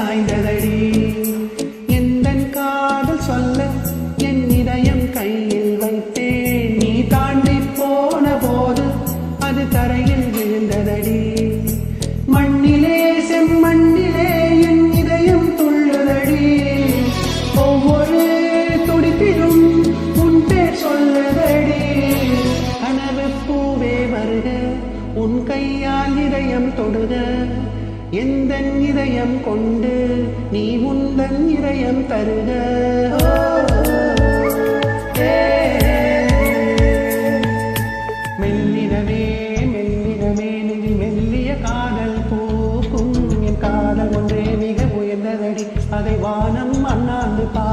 சாய்ந்ததடி எந்தன் காதல் சொல்ல என் இதயம் கையில் வைத்தேன் நீ தாண்டி போன போது அது தரையில் விழுந்ததடி மண்ணிலே செம்மண்ணிலே என் இதயம் துள்ளுதடி ஒவ்வொரு துடிப்பிலும் உன் பேர் சொல்லுதடி கனவு பூவே வருக உன் கையால் இதயம் தொடுக எந்தன் இதயம் கொண்டு நீ உந்தன் இதயம் தருக மெல்லிடமே மெல்லிடமே நெஞ்சில் மெல்லிய காதல் பூக்கும் என் காதல் ஒன்றே மிக உயர்ந்ததடி அதை வானம் அண்ணாந்து பா